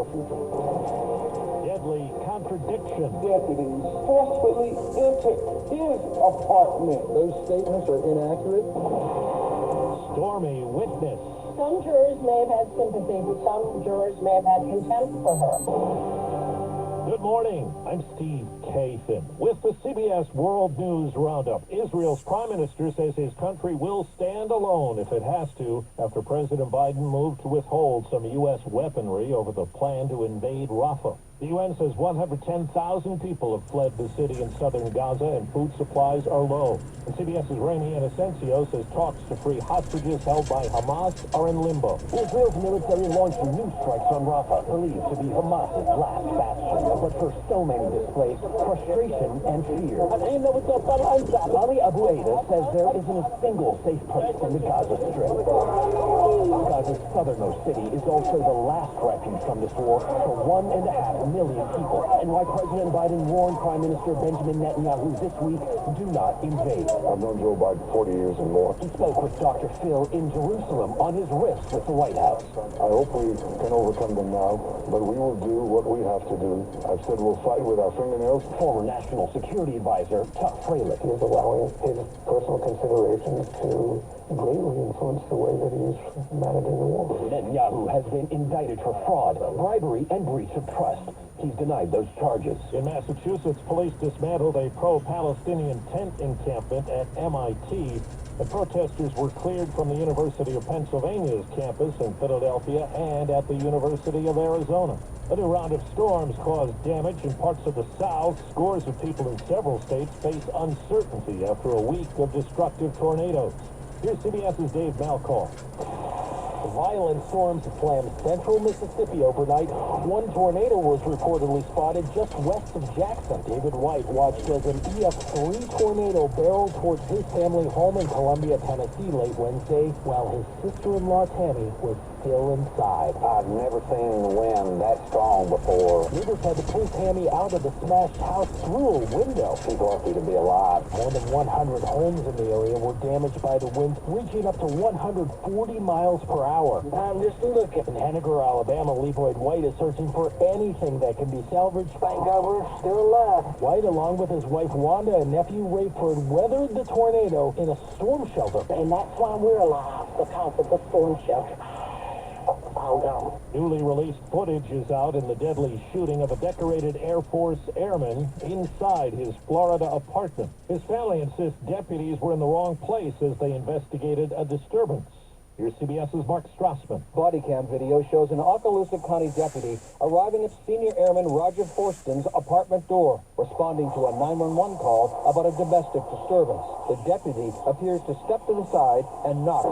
Deadly contradiction. Deputies forcefully entered his apartment. Those statements are inaccurate. Stormy witness. Some jurors may have had sympathy, some jurors may have had contempt for her. Good morning. I'm Steve Kathan with the CBS World News Roundup. Israel's prime minister says his country will stand alone if it has to after President Biden moved to withhold some U.S. weaponry over the plan to invade Rafah. The UN says 110,000 people have fled the city in southern Gaza and food supplies are low. And CBS's Rami Inocencio says talks to free hostages held by Hamas are in limbo. Israel's military launched new strikes on Rafah, believed to be Hamas's last bastion. But for so many displaced, frustration and fear. Ali Abu Aida says there isn't a single safe place in the Gaza Strip. Gaza's southernmost city is also the last refuge from this war for 1.5 million people, and why President Biden warned Prime Minister Benjamin Netanyahu this week, do not invade. I've known Joe Biden 40 years and more. He spoke with Dr. Phil in Jerusalem on his rift with the White House. I hope we can overcome them now, but we will do what we have to do. I've said we'll fight with our fingernails. Former National Security Advisor Tuck Freilich He is allowing his personal considerations to greatly influence the way that he's managing the war. Netanyahu has been indicted for fraud, bribery, and breach of trust. He's denied those charges. In Massachusetts, police dismantled a pro-Palestinian tent encampment at MIT. The protesters were cleared from the University of Pennsylvania's campus in Philadelphia and at the University of Arizona. A new round of storms caused damage in parts of the South. Scores of people in several states face uncertainty after a week of destructive tornadoes. Here's CBS's Dave Malkoff. Violent storms slammed central Mississippi overnight. One tornado was reportedly spotted just west of Jackson. David White watched as an EF3 tornado barreled towards his family home in Columbia, Tennessee late Wednesday, while his sister-in-law Tammy was still inside. I've never seen wind that strong before. Neighbors had to pull Tammy out of the smashed house through a window. She's lucky to be alive. More than 100 homes in the area were damaged by the winds, reaching up to 140 miles per hour. I'm just looking. In Henniker, Alabama, Leroy White is searching for anything that can be salvaged. Thank God we're still alive. White, along with his wife Wanda and nephew Rayford, weathered the tornado in a storm shelter. And that's why we're alive, because of the storm shelter. Newly released footage is out in the deadly shooting of a decorated Air Force airman inside his Florida apartment. His family insists deputies were in the wrong place as they investigated a disturbance. Here's CBS's Mark Strassman. Body cam video shows an Okaloosa County deputy arriving at Senior Airman Roger Forston's apartment door, responding to a 911 call about a domestic disturbance. The deputy appears to step to the side and knock.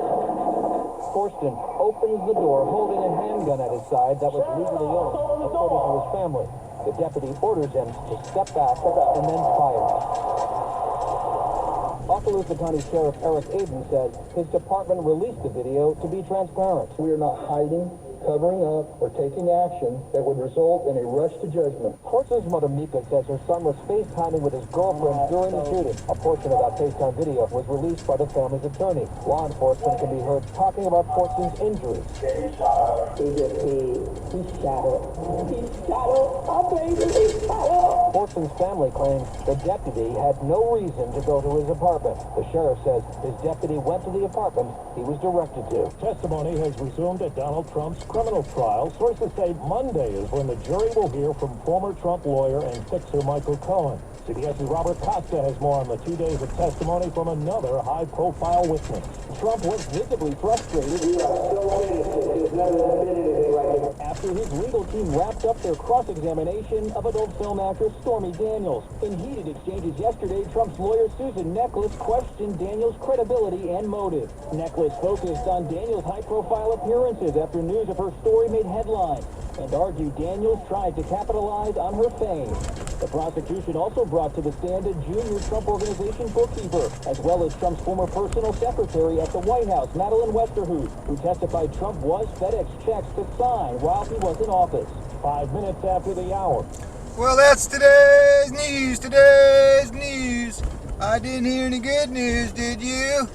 Forston opens the door holding a handgun at his side that was legally owned, according to his family. The deputy orders him to step back and then fires. Okaloosa County Sheriff Eric Aden said his department released the video to be transparent. We are not hiding, covering up, or taking action that would result in a rush to judgment. Forston's mother Mika says her son was FaceTiming with his girlfriend during the shooting. A portion of that FaceTime video was released by the family's attorney. Law enforcement can be heard talking about Forston's injuries. He shot her. He shot her. My baby, he shot her. Forston's family claims the deputy had no reason to go to his apartment. The sheriff says his deputy went to the apartment he was directed to. Testimony has resumed at Donald Trump's criminal trial. Sources say Monday is when the jury will hear from former Trump lawyer and fixer Michael Cohen. CBS's Robert Costa has more on the 2 days of testimony from another high-profile witness. Trump was visibly frustrated after his legal team wrapped up their cross-examination of adult film actress Stormy Daniels. In heated exchanges yesterday, Trump's lawyer Susan Neckles questioned Daniels' credibility and motive. Neckles focused on Daniels' high-profile appearances after news of her story made headlines and argued Daniels tried to capitalize on her fame. The prosecution also brought to the stand a junior Trump Organization bookkeeper, as well as Trump's former personal secretary at the White House, Madeleine Westerhout, who testified Trump was FedEx checks to sign while he was in office. 5 minutes after the hour. Well, that's today's news. I didn't hear any good news, did you?